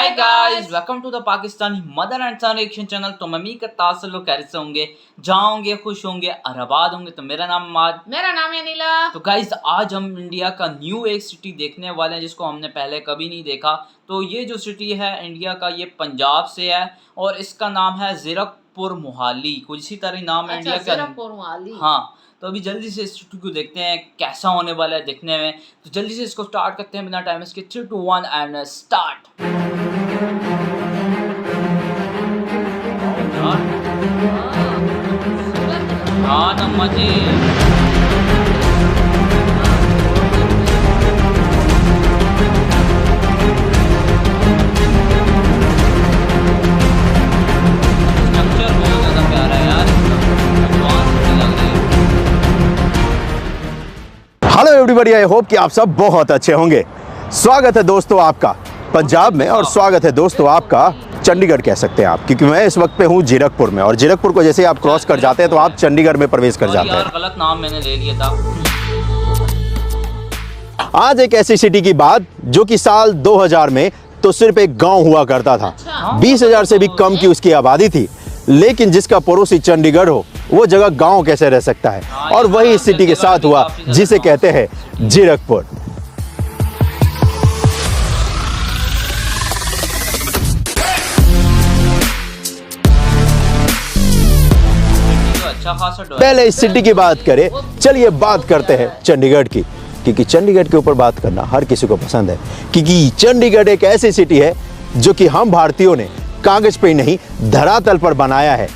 Hi guys, welcome to the Pakistani mother and son reaction channel. तो mummy का तासर लोग कैसे होंगे, जहाँ होंगे, खुश होंगे और आबाद होंगे। तो मेरा नाम माद, मेरा नाम है नीला। तो गाइस आज हम इंडिया का न्यू एक सिटी देखने वाले हैं जिसको हमने पहले कभी नहीं देखा। तो ये जो सिटी है इंडिया का, ये पंजाब से है और इसका नाम है ज़ीरकपुर मोहाली। कुछ इसी तरह नाम है इंडिया का। ज़ीरकपुर मोहाली। हाँ, तो अभी जल्दी से इस सिटी को देखते हैं कैसा होने वाला है देखने में। तो जल्दी से इसको स्टार्ट करते हैं बिना टाइम इसके। 3, 2, 1 एंड स्टार्ट। हाँ नम्मा जी, स्ट्रक्चर बहुत ज़्यादा प्यारा है यार, एडवांस लग रही है। हेलो एवरीबॉडी, आई होप कि आप सब बहुत अच्छे होंगे। स्वागत है दोस्तों आपका पंजाब में और स्वागत है दोस्तों आपका चंडीगढ़ कह सकते हैं आप, क्योंकि मैं इस वक्त पे हूँ ज़ीरकपुर में और ज़ीरकपुर को जैसे आप क्रॉस कर जाते हैं तो आप चंडीगढ़ में प्रवेश कर जाते हैं। यार गलत नाम मैंने ले लिया था। आज एक ऐसी सिटी की बात जो कि साल 2000 में तो सिर्फ एक गांव हुआ करता था। 20,000 से भी कम की उसकी आबादी थी, लेकिन जिसका पड़ोसी चंडीगढ़ हो वो जगह गांव कैसे रह सकता है। और वही इस सिटी के साथ हुआ जिसे कहते हैं ज़ीरकपुर। पहले इस सिटी की बात करें, चलिए बात करते हैं चंडीगढ़ की, क्योंकि चंडीगढ़ के ऊपर बात करना हर किसी को पसंद है। क्योंकि चंडीगढ़ एक ऐसी सिटी है जो कि हम भारतीयों ने कागज पे ही नहीं धरातल पर बनाया है।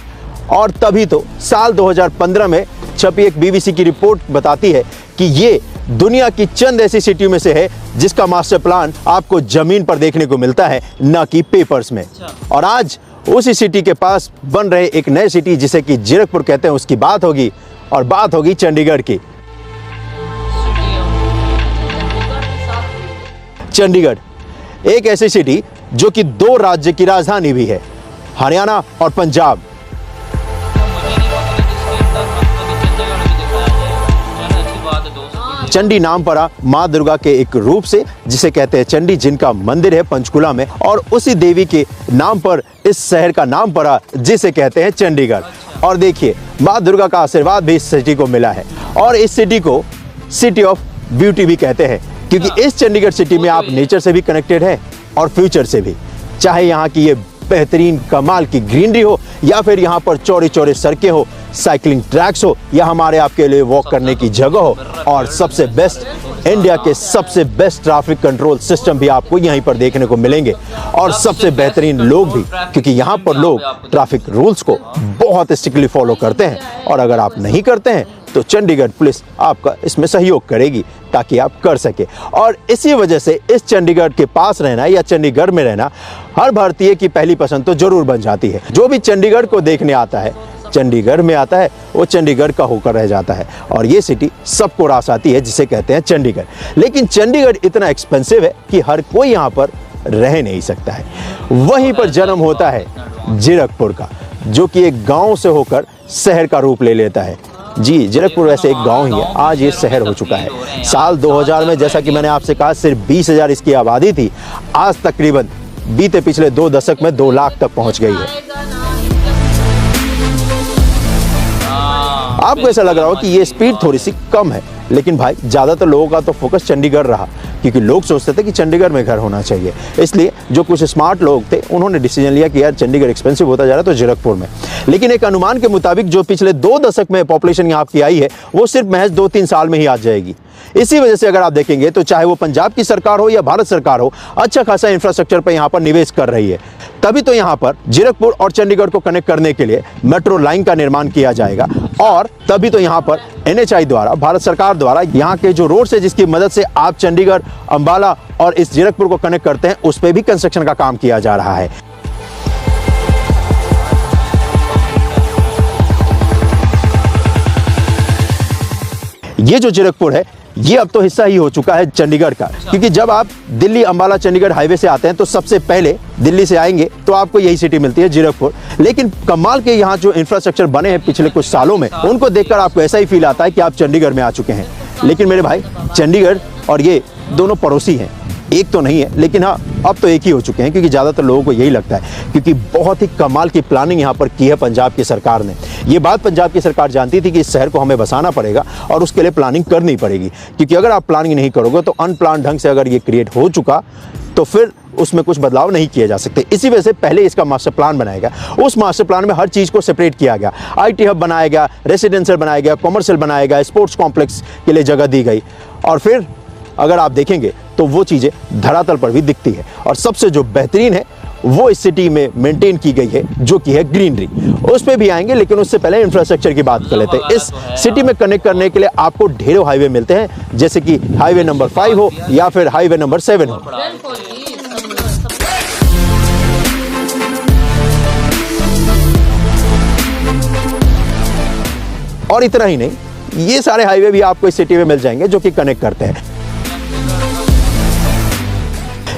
और तभी तो साल 2015 में छपी एक BBC की रिपोर्ट बताती है कि ये दुनिया की चंद ऐसी सिटियों में से है जिसका मास्टर प्लान आपको जमीन पर देखने को मिलता है, न कि पेपर्स में। और आज उसी सिटी के पास बन रहे एक नए सिटी जिसे कि ज़ीरकपुर कहते हैं, उसकी बात होगी और बात होगी चंडीगढ़ की। चंडीगढ़ एक ऐसी सिटी जो कि 2 राज्य की राजधानी भी है, हरियाणा और पंजाब। चंडी नाम पड़ा माँ दुर्गा के एक रूप से जिसे कहते हैं चंडी, जिनका मंदिर है पंचकुला में, और उसी देवी के नाम पर इस शहर का नाम पड़ा जिसे कहते हैं चंडीगढ़। और देखिए, माँ दुर्गा का आशीर्वाद भी इस सिटी को मिला है और इस सिटी को सिटी ऑफ ब्यूटी भी कहते हैं, क्योंकि इस चंडीगढ़ सिटी में आप नेचर से भी कनेक्टेड है और फ्यूचर से भी। चाहे यहाँ की ये बेहतरीन कमाल की ग्रीनरी हो या फिर यहाँ पर चौड़ी चौड़ी सड़कें हो, साइकिलिंग ट्रैक्स हो या हमारे आपके लिए वॉक करने की जगह हो, और सबसे बेस्ट इंडिया के सबसे बेस्ट ट्रैफिक कंट्रोल सिस्टम भी आपको यहीं पर देखने को मिलेंगे। और सबसे बेहतरीन लोग भी, क्योंकि यहाँ पर लोग ट्रैफिक रूल्स को बहुत स्ट्रिक्टली फॉलो करते हैं। और अगर आप नहीं करते हैं तो चंडीगढ़ पुलिस आपका इसमें सहयोग करेगी ताकि आप कर सके। और इसी वजह से इस चंडीगढ़ के पास रहना या चंडीगढ़ में रहना हर भारतीय की पहली पसंद तो जरूर बन जाती है। जो भी चंडीगढ़ को देखने आता है, चंडीगढ़ में आता है, वो चंडीगढ़ का होकर रह जाता है। और ये सिटी सबको रास आती है जिसे कहते हैं चंडीगढ़। लेकिन चंडीगढ़ इतना एक्सपेंसिव है कि हर कोई यहाँ पर रह नहीं सकता है। वहीं पर जन्म होता है ज़ीरकपुर का, जो कि एक गाँव से होकर शहर का रूप ले लेता है। जी, ज़ीरकपुर वैसे एक गांव ही है, आज ये शहर हो चुका है। साल 2000 में जैसा कि मैंने आपसे कहा सिर्फ 20,000 इसकी आबादी थी, आज तकरीबन बीते पिछले 2 दशक में 2 लाख तक पहुंच गई है। आपको ऐसा लग रहा हो कि ये स्पीड थोड़ी सी कम है, लेकिन भाई ज़्यादातर लोगों का तो फोकस चंडीगढ़ रहा, क्योंकि लोग सोचते थे कि चंडीगढ़ में घर होना चाहिए। इसलिए जो कुछ स्मार्ट लोग थे उन्होंने डिसीजन लिया कि यार चंडीगढ़ एक्सपेंसिव होता जा रहा है तो ज़ीरकपुर में। लेकिन एक अनुमान के मुताबिक जो पिछले 2 दशक में पॉपुलेशन यहाँ की आई है वो सिर्फ महज 2-3 साल में ही आ जाएगी। इसी वजह से अगर आप देखेंगे तो चाहे वो पंजाब की सरकार हो या भारत सरकार हो, अच्छा खासा इंफ्रास्ट्रक्चर पर यहाँ पर निवेश कर रही है। तभी तो यहाँ पर ज़ीरकपुर और चंडीगढ़ को कनेक्ट करने के लिए मेट्रो लाइन का निर्माण किया जाएगा। और तभी तो यहाँ पर NHI द्वारा, भारत सरकार द्वारा, यहाँ के जो रोड है जिसकी मदद से आप चंडीगढ़, अंबाला और इस ज़ीरकपुर को कनेक्ट करते हैं, उस पर भी कंस्ट्रक्शन का काम किया जा रहा है। ये जो ज़ीरकपुर है ये अब तो हिस्सा ही हो चुका है चंडीगढ़ का, क्योंकि जब आप दिल्ली अंबाला चंडीगढ़ हाईवे से आते हैं तो सबसे पहले दिल्ली से आएंगे तो आपको यही सिटी मिलती है ज़ीरकपुर। लेकिन कमाल के यहाँ जो इंफ्रास्ट्रक्चर बने हैं पिछले कुछ सालों में, उनको देखकर आपको ऐसा ही फील आता है कि आप चंडीगढ़ में आ चुके हैं। लेकिन मेरे भाई, चंडीगढ़ और ये दोनों पड़ोसी हैं। एक तो नहीं है, लेकिन हाँ अब तो एक ही हो चुके हैं, क्योंकि ज़्यादातर लोगों को यही लगता है, क्योंकि बहुत ही कमाल की प्लानिंग यहाँ पर की है पंजाब की सरकार ने। ये बात पंजाब की सरकार जानती थी कि इस शहर को हमें बसाना पड़ेगा और उसके लिए प्लानिंग करनी पड़ेगी, क्योंकि अगर आप प्लानिंग नहीं करोगे तो अनप्लान ढंग से अगर ये क्रिएट हो चुका तो फिर उसमें कुछ बदलाव नहीं किए जा सकते। इसी वजह से पहले इसका मास्टर प्लान बनाया गया। उस मास्टर प्लान में हर चीज़ को सेपरेट किया गया, IT हब बनाया गया, रेसिडेंशियल बनाया गया, कॉमर्शियल बनाया गया, स्पोर्ट्स कॉम्प्लेक्स के लिए जगह दी गई, और फिर अगर आप देखेंगे तो वो चीज़ें धरातल पर भी दिखती है। और सबसे जो बेहतरीन है वो इस सिटी में मेंटेन की गई है, जो कि है ग्रीनरी। उस पर भी आएंगे, लेकिन उससे पहले इंफ्रास्ट्रक्चर की बात कर लेते हैं। इस सिटी में कनेक्ट करने के लिए आपको ढेरों हाईवे मिलते हैं, जैसे कि हाईवे नंबर 5 हो या फिर हाईवे नंबर 7 हो। बिल्कुल जी, और इतना ही नहीं, ये सारे हाईवे भी आपको इस सिटी में मिल जाएंगे जो कि कनेक्ट करते हैं।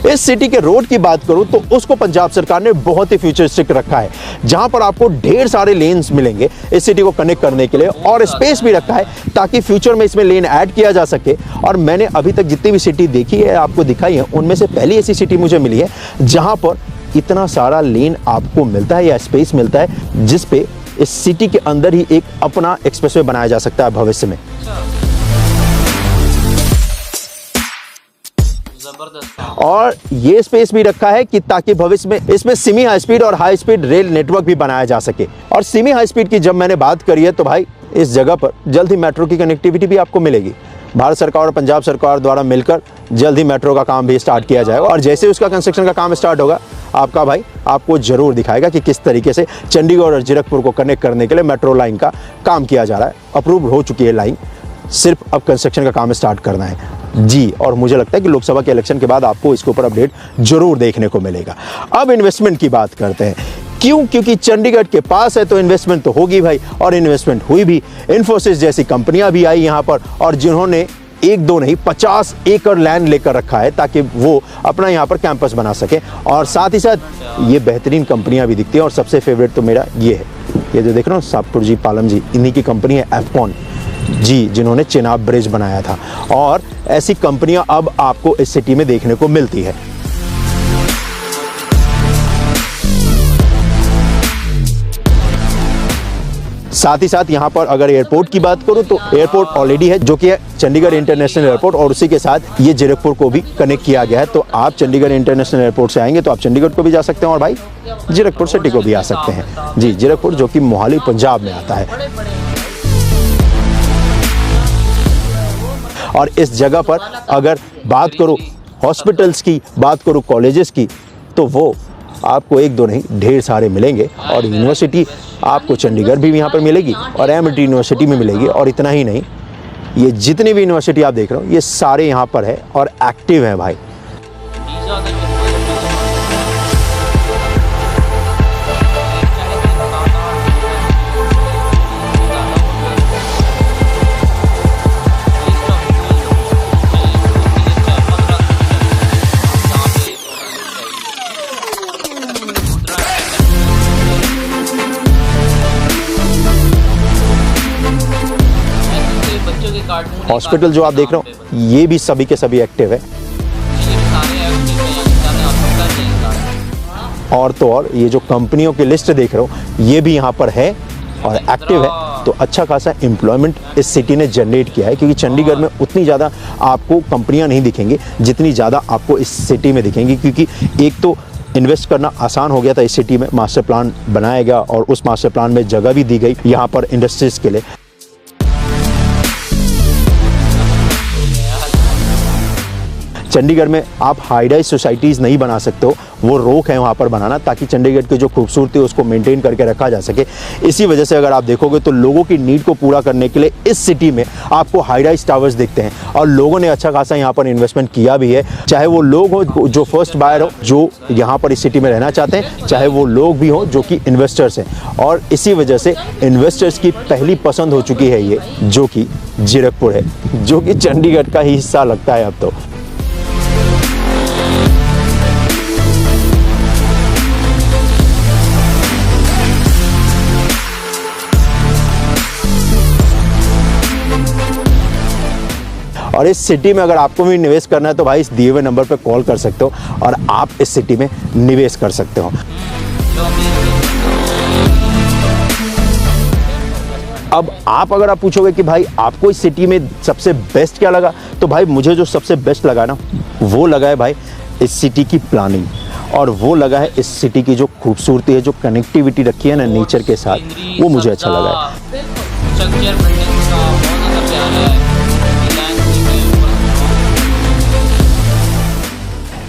इस सिटी के रोड की बात करूं तो उसको पंजाब सरकार ने बहुत ही फ्यूचरिस्टिक रखा है, जहां पर आपको ढेर सारे लेन्स मिलेंगे इस सिटी को कनेक्ट करने के लिए, और स्पेस भी रखा है ताकि फ्यूचर में इसमें लेन ऐड किया जा सके। और मैंने अभी तक जितनी भी सिटी देखी है, आपको दिखाई है, उनमें से पहली ऐसी सिटी मुझे मिली है जहां पर इतना सारा लेन आपको मिलता है या स्पेस मिलता है, जिस पे इस सिटी के अंदर ही एक अपना एक्सप्रेसवे बनाया जा सकता है भविष्य में। जबरदस्त। और ये स्पेस भी रखा है कि ताकि भविष्य में इसमें सेमी हाई स्पीड और हाई स्पीड रेल नेटवर्क भी बनाया जा सके। और सेमी हाई स्पीड की जब मैंने बात करी है तो भाई इस जगह पर जल्द ही मेट्रो की कनेक्टिविटी भी आपको मिलेगी। भारत सरकार और पंजाब सरकार द्वारा मिलकर जल्द ही मेट्रो का काम भी स्टार्ट किया जाएगा, और जैसे उसका कंस्ट्रक्शन का काम स्टार्ट होगा आपका भाई आपको जरूर दिखाएगा कि किस तरीके से चंडीगढ़ और जीरकपुर को कनेक्ट करने के लिए मेट्रो लाइन का काम किया जा रहा है। अप्रूव हो चुकी है लाइन, सिर्फ अब कंस्ट्रक्शन का काम स्टार्ट करना है जी। और मुझे लगता है कि लोकसभा के इलेक्शन के बाद आपको इसके ऊपर अपडेट जरूर देखने को मिलेगा। अब इन्वेस्टमेंट की बात करते हैं। क्यों? क्योंकि चंडीगढ़ के पास है तो इन्वेस्टमेंट तो होगी भाई, और इन्वेस्टमेंट हुई भी। इन्फोसिस जैसी कंपनियां भी आई यहाँ पर, और जिन्होंने एक दो नहीं 50 एकड़ लैंड लेकर रखा है ताकि वो अपना यहाँ पर कैंपस बना सके। और साथ ही साथ ये बेहतरीन कंपनियां भी दिखती हैं, और सबसे फेवरेट तो मेरा ये है, ये जो देख रहे हो सापपुर जी, पालम जी, इन्हीं की कंपनी है एफकॉन जी, जिन्होंने चेनाब ब्रिज बनाया था। और ऐसी कंपनियां अब आपको इस सिटी में देखने को मिलती है। साथ ही साथ यहाँ पर अगर एयरपोर्ट की बात करूँ तो एयरपोर्ट ऑलरेडी है, जो कि है चंडीगढ़ इंटरनेशनल एयरपोर्ट, और उसी के साथ ये जीरकपुर को भी कनेक्ट किया गया है। तो आप चंडीगढ़ इंटरनेशनल एयरपोर्ट से आएंगे तो आप चंडीगढ़ को भी जा सकते हैं, और भाई जीरकपुर सिटी को भी आ सकते हैं जी। जीरकपुर जो कि मोहाली पंजाब में आता है। और इस जगह पर अगर बात करूँ हॉस्पिटल्स की, बात करूँ कॉलेजेस की, तो वो आपको एक दो नहीं ढेर सारे मिलेंगे। और यूनिवर्सिटी आपको चंडीगढ़ भी यहाँ पर मिलेगी और एमिटी यूनिवर्सिटी में मिलेगी। और इतना ही नहीं, ये जितनी भी यूनिवर्सिटी आप देख रहे हो ये सारे यहाँ पर है और एक्टिव है भाई। हॉस्पिटल जो आप देख रहे हो ये भी सभी के सभी एक्टिव है। और तो और ये जो कंपनियों की लिस्ट देख रहे हो ये भी यहाँ पर है और एक्टिव है। तो अच्छा खासा एम्प्लॉयमेंट इस सिटी ने जनरेट किया है, क्योंकि चंडीगढ़ में उतनी ज़्यादा आपको कंपनियाँ नहीं दिखेंगी जितनी ज़्यादा आपको इस सिटी में दिखेंगी। क्योंकि एक तो इन्वेस्ट करना आसान हो गया था इस सिटी में, मास्टर प्लान बनाया गया और उस मास्टर प्लान में जगह भी दी गई यहाँ पर इंडस्ट्रीज़ के लिए। चंडीगढ़ में आप हाई राइज सोसाइटीज़ नहीं बना सकते हो, वो रोक है वहाँ पर बनाना, ताकि चंडीगढ़ की जो खूबसूरती है उसको मेंटेन करके रखा जा सके। इसी वजह से अगर आप देखोगे तो लोगों की नीड को पूरा करने के लिए इस सिटी में आपको हाई राइज टावर्स दिखते हैं, और लोगों ने अच्छा खासा यहाँ पर इन्वेस्टमेंट किया भी है। चाहे वो लोग हो जो फर्स्ट बायर हो, जो यहाँ पर इस सिटी में रहना चाहते हैं, चाहे वो लोग भी हो जो कि इन्वेस्टर्स हैं। और इसी वजह से इन्वेस्टर्स की पहली पसंद हो चुकी है ये, जो कि जीरकपुर है, जो कि चंडीगढ़ का ही हिस्सा लगता है अब तो। और इस सिटी में अगर आपको भी निवेश करना है तो भाई इस दिए हुए नंबर पर कॉल कर सकते हो और आप इस सिटी में निवेश कर सकते हो। अब अगर आप पूछोगे कि भाई आपको इस सिटी में सबसे बेस्ट क्या लगा, तो भाई मुझे जो सबसे बेस्ट लगा ना, वो लगा है भाई इस सिटी की प्लानिंग, और वो लगा है इस सिटी की जो खूबसूरती है, जो कनेक्टिविटी रखी है ना नेचर के साथ, वो मुझे अच्छा लगा है।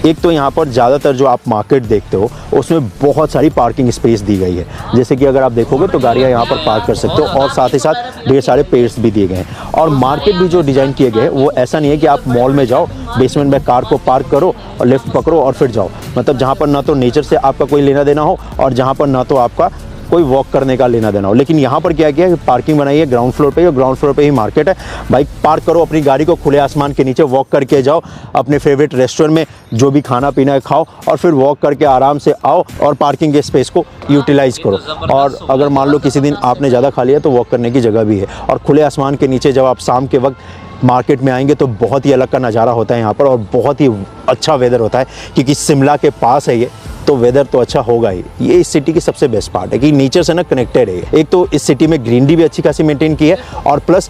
एक तो यहाँ पर ज़्यादातर जो आप मार्केट देखते हो उसमें बहुत सारी पार्किंग स्पेस दी गई है, जैसे कि अगर आप देखोगे तो गाड़ियाँ यहाँ पर पार्क कर सकते हो, और साथ ही साथ ढेर सारे पेड्स भी दिए गए हैं। और मार्केट भी जो डिज़ाइन किए गए हैं वो ऐसा नहीं है कि आप मॉल में जाओ, बेसमेंट में कार को पार्क करो और लिफ्ट पकड़ो और फिर जाओ, मतलब जहाँ पर ना तो नेचर से आपका कोई लेना देना हो और जहाँ पर ना तो आपका कोई वॉक करने का लेना देना हो। लेकिन यहाँ पर क्या किया है, पार्किंग बनाई है ग्राउंड फ्लोर पे, और ग्राउंड फ्लोर पे ही मार्केट है। बाइक पार्क करो अपनी गाड़ी को खुले आसमान के नीचे, वॉक करके जाओ अपने फेवरेट रेस्टोरेंट में, जो भी खाना पीना है खाओ, और फिर वॉक करके आराम से आओ और पार्किंग के स्पेस को यूटिलाइज करो। और अगर मान लो किसी दिन आपने ज़्यादा खा लिया तो वॉक करने की जगह भी है। और खुले आसमान के नीचे जब आप शाम के वक्त मार्केट में आएंगे तो बहुत ही अलग का नज़ारा होता है यहाँ पर, और बहुत ही अच्छा वेदर होता है, क्योंकि शिमला के पास है ये, तो वेदर तो अच्छा होगा ही। ये इस सिटी की सबसे बेस्ट पार्ट है कि नेचर से ना कनेक्टेड है। एक तो इस सिटी में ग्रीनरी भी अच्छी खासी मेंटेन की है, और प्लस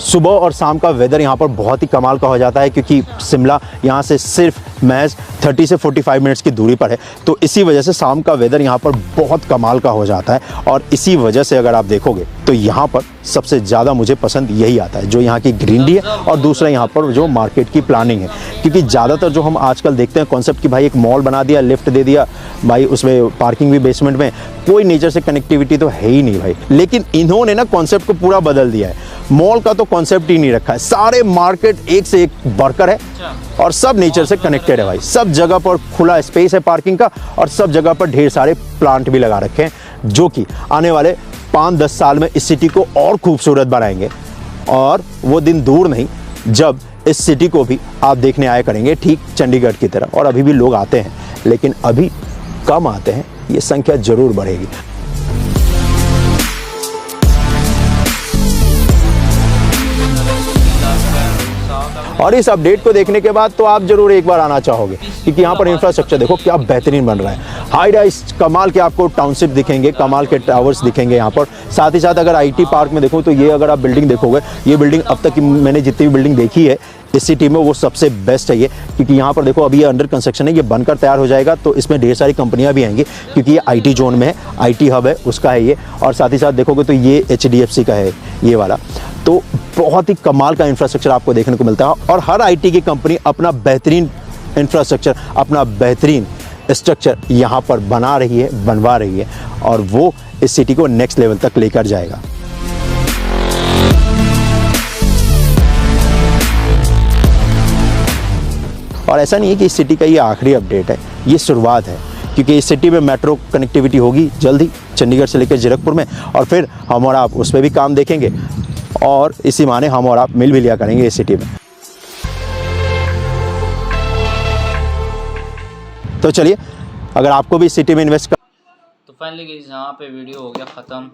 सुबह और शाम का वेदर यहाँ पर बहुत ही कमाल का हो जाता है, क्योंकि शिमला यहाँ से सिर्फ महज 30 से 45 मिनट्स की दूरी पर है। तो इसी वजह से शाम का वेदर यहाँ पर बहुत कमाल का हो जाता है, और इसी वजह से अगर आप देखोगे तो यहाँ पर सबसे ज़्यादा मुझे पसंद यही आता है, जो यहाँ की ग्रीनरी है, और दूसरा यहाँ पर जो मार्केट की प्लानिंग है। क्योंकि ज़्यादातर जो हम आजकल देखते हैं कॉन्सेप्ट कि भाई एक मॉल बना दिया, लिफ्ट दे दिया भाई, उसमें पार्किंग भी बेसमेंट में, कोई नेचर से कनेक्टिविटी तो है ही नहीं भाई। लेकिन इन्होंने ना कॉन्सेप्ट को पूरा बदल दिया है, मॉल का तो कॉन्सेप्ट ही नहीं रखा है, सारे मार्केट एक से एक बढ़कर है और सब नेचर से कनेक्टेड है भाई। सब जगह पर खुला स्पेस है पार्किंग का, और सब जगह पर ढेर सारे प्लांट भी लगा रखे हैं, जो कि आने वाले 5-10 साल में इस सिटी को और खूबसूरत बनाएंगे। और वो दिन दूर नहीं जब इस सिटी को भी आप देखने आया करेंगे, ठीक चंडीगढ़ की तरह। और अभी भी लोग आते हैं, लेकिन अभी कम आते हैं, ये संख्या जरूर बढ़ेगी। और इस अपडेट को देखने के बाद तो आप जरूर एक बार आना चाहोगे, क्योंकि यहाँ पर इंफ्रास्ट्रक्चर देखो क्या बेहतरीन बन रहा है। हाई राइज कमाल के आपको टाउनशिप दिखेंगे, कमाल के टावर्स दिखेंगे यहाँ पर। साथ ही साथ अगर आईटी पार्क में देखो तो ये अगर आप बिल्डिंग देखोगे, ये बिल्डिंग अब तक की मैंने जितनी भी बिल्डिंग देखी है इस सिटी में वो सबसे बेस्ट है ये, क्योंकि यहाँ पर देखो अभी ये अंडर कंस्ट्रक्शन है, ये बनकर तैयार हो जाएगा तो इसमें ढेर सारी कंपनियां भी आएंगी, क्योंकि ये आईटी जोन में है, आईटी हब है उसका है ये। और साथ ही साथ देखोगे तो ये HDFC का है ये वाला। तो बहुत ही कमाल का इंफ्रास्ट्रक्चर आपको देखने को मिलता है, और हर आईटी की कंपनी अपना बेहतरीन इंफ्रास्ट्रक्चर, अपना बेहतरीन स्ट्रक्चर यहाँ पर बना रही है, बनवा रही है, और वो इस सिटी को नेक्स्ट लेवल तक लेकर जाएगा। और ऐसा नहीं है कि इस सिटी का ये आखिरी अपडेट है, ये शुरुआत है, क्योंकि इस सिटी में मेट्रो कनेक्टिविटी होगी जल्द ही, चंडीगढ़ से लेकर जीरकपुर में, और फिर हम और आप उस पर भी काम देखेंगे, और इसी माने हम और आप मिल भी लिया करेंगे इस सिटी में। तो चलिए, अगर आपको भी इस सिटी में इन्वेस्ट कर, तो फाइनली गाइस यहाँ पे वीडियो हो गया ख़त्म।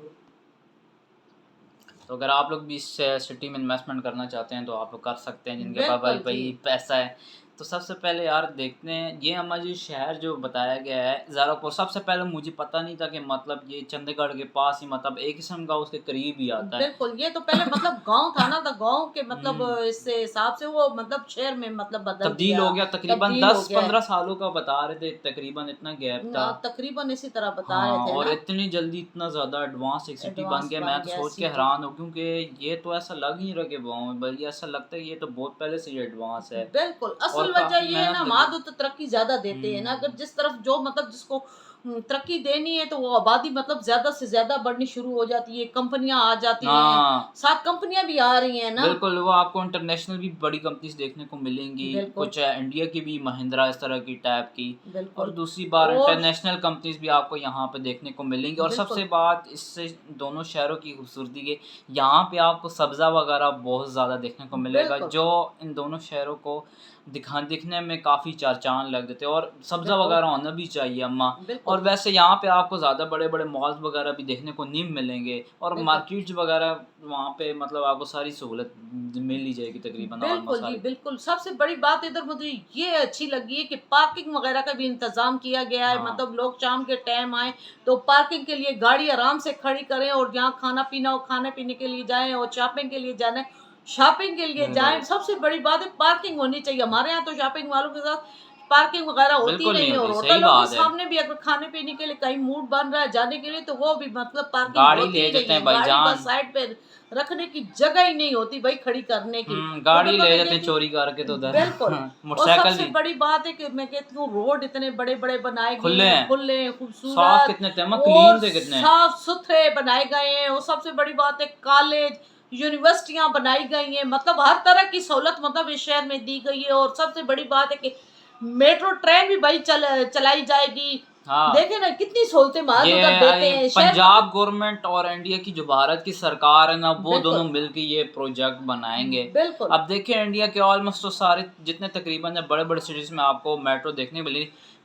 तो अगर आप लोग भी इस सिटी में इन्वेस्टमेंट करना चाहते हैं तो आप लोग कर सकते हैं, जिनके पास भाई पैसा है। तो सबसे पहले यार देखते हैं, ये हमारे शहर जो बताया गया है ज़ारापुर, सबसे पहले मुझे पता नहीं था कि मतलब ये चंडीगढ़ के पास ही, मतलब एक किस्म का उसके करीब ही आता है। बिल्कुल, ये तो पहले मतलब गांव था ना, तो गांव के मतलब इससे हिसाब से वो मतलब शहर में मतलब तब्दील हो गया। तकरीबन 10-15 सालों का बता रहे थे, तकरीबन इतना गैप था, तकरीबन इसी तरह बता रहे थे और ना? इतनी जल्दी इतना ज़्यादा एडवांस एक सिटी बन गया, मैं तो सोच के हैरान हूँ, क्योंकि ये तो ऐसा लग नहीं रहा कि गाँव में, बल्कि ऐसा लगता है ये तो बहुत पहले से ये एडवांस है। बिल्कुल, असल वजह ये है ना, मादू तो तरक्की ज्यादा देते हैं ना। अगर जिस तरफ जो मतलब जिसको तरक्की देनी है तो वो आबादी मतलब ज्यादा से ज्यादा बढ़नी शुरू हो जाती है, कंपनियां आ जाती हैं, साथ कंपनियां भी आ रही हैं ना। बिल्कुल, वो आपको इंटरनेशनल भी बड़ी कंपनीज देखने को मिलेंगी, कुछ इंडिया की भी, महिंद्रा इस तरह की टाइप की, और दूसरी बार इंटरनेशनल कंपनीज भी आपको यहाँ पे देखने को मिलेंगी। और सबसे बात इससे दोनों शहरों की खूबसूरती के, यहाँ पे आपको सब्जा वगैरह बहुत ज़्यादा देखने को मिलेगा, जो इन दोनों शहरों को दिखने में काफ़ी चार चांद लग देते हैं। और सब्जा वगैरह होना भी चाहिए अम्मा, और वैसे यहाँ पे आपको ज़्यादा बड़े बड़े मॉल्स वगैरह भी देखने को नहीं मिलेंगे और मार्केट्स वगैरह वहाँ पे मतलब आपको सारी सहूलत मिल ही जाएगी तकरीबन। बिल्कुल जी बिल्कुल। सबसे बड़ी बात इधर मुझे ये अच्छी लगी है कि पार्किंग वगैरह का भी इंतजाम किया गया है। मतलब लोग शाम के टाइम आए तो पार्किंग के लिए गाड़ी आराम से खड़ी करें और जहाँ खाना पीना हो खाने पीने के लिए जाएं और शॉपिंग के लिए जाना शॉपिंग के लिए जाएं। सबसे बड़ी बात है पार्किंग होनी चाहिए। हमारे यहाँ तो शॉपिंग वालों के साथ पार्किंग वगैरह होती नहीं है और होटलों के सामने भी अगर खाने पीने के लिए कहीं मूड बन रहा है जाने के लिए तो वो भी मतलब पार्किंग गाड़ी होती ले जाते हैं नहीं है। भाईजान, साइड पे रखने की जगह ही नहीं होती भाई खड़ी करने की। गाड़ी ले जाते हैं चोरी करके तो उधर। बिल्कुल। और सबसे बड़ी बात है कि मैं कहती हूँ रोड इतने बड़े बड़े बनाए गए हैं, खुले खूबसूरत, कितने क्लीन थे, कितने साफ सुथरे बनाए गए हैं। और सबसे बड़ी बात है कॉलेज यूनिवर्सिटियां बनाई गई हैं। मतलब हर तरह की सहूलत मतलब इस शहर में दी गई है। और सबसे बड़ी बात है कि मेट्रो ट्रेन भी भाई चलाई जाएगी। देखे ना कितनी सहूलतें देते हैं। पंजाब गवर्नमेंट और इंडिया की जो भारत की सरकार है ना वो दोनों मिलकर ये प्रोजेक्ट बनाएंगे। बिल्कुल। अब देखिए इंडिया के ऑलमोस्ट तो सारे जितने तकरीबन बड़े बड़े सिटीज में आपको मेट्रो देखने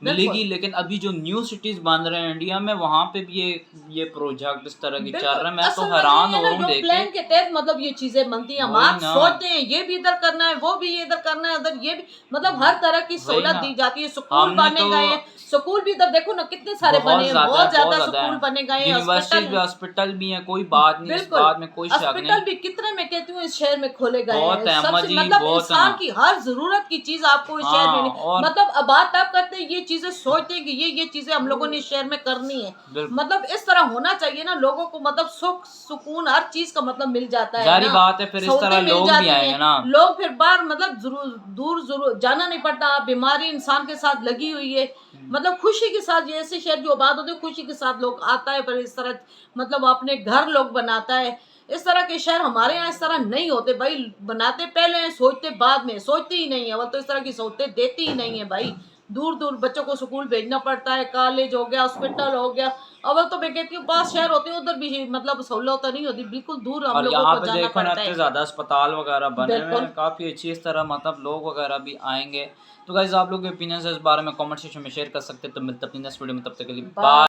मिलेगी, लेकिन अभी जो न्यू सिटीज बन रहे हैं इंडिया में वहाँ पे भी ये प्रोजेक्ट इस तरह के चल रहे हैं। मैं तो हैरान हो रहा हूँ देख के। प्लान के तहत मतलब ये चीजें बनती हैं। हम आप सोचते हैं ये भी इधर करना है वो भी इधर करना है उधर ये भी मतलब हर तरह की सहूलत दी जाती है। स्कूल बने गए हैं, स्कूल भी इधर देखो ना कितने सारे बने हैं, बहुत ज्यादा स्कूल बने गए हैं। हॉस्पिटल भी है, कोई बात नहीं, इस बात में कोई शक नहीं। हॉस्पिटल भी कितने मैं कहती हूँ इस शहर में खोले गए हैं। मतलब इंसान की हर जरूरत की चीज आपको इस शहर में मतलब बात आप करते हैं ये चीजें सोचते हैं कि ये चीजें हम लोगों ने इस शहर में करनी है। मतलब इस तरह होना चाहिए ना लोगों को मतलब सुख सुकून हर चीज का मतलब मिल जाता है। जारी बात है, फिर इस तरह लोग भी आएंगे ना, लोग फिर बाहर मतलब दूर जाना नहीं पड़ता। बीमारी इंसान के साथ लगी हुई है मतलब खुशी के साथ ऐसे शहर जो आबाद होते हैं खुशी के साथ लोग आता है। पर इस तरह मतलब अपने घर लोग बनाता है। इस तरह के शहर हमारे यहाँ इस तरह नहीं होते भाई। बनाते पहले हैं सोचते बाद में, सोचते ही नहीं है। वो तो इस तरह की सोचते देती ही नहीं है भाई। दूर दूर बच्चों को स्कूल भेजना पड़ता है, कॉलेज हो गया, हॉस्पिटल हो गया। अब तो मैं कहती हूँ पास शहर होते हैं उधर भी मतलब सहूलत नहीं होती, बिल्कुल दूर हम लोगों को जाना पड़ता है। ज्यादा अस्पताल वगैरह बने हुए हैं काफी अच्छी, इस तरह मतलब लोग वगैरह भी आएंगे। तो गाइस आप लोग के ओपिनियन इस बारे में कमेंट सेक्शन में शेयर कर सकते हैं। तो मिलते हैं अपनी नेक्स्ट वीडियो में, तब तक के लिए बाय।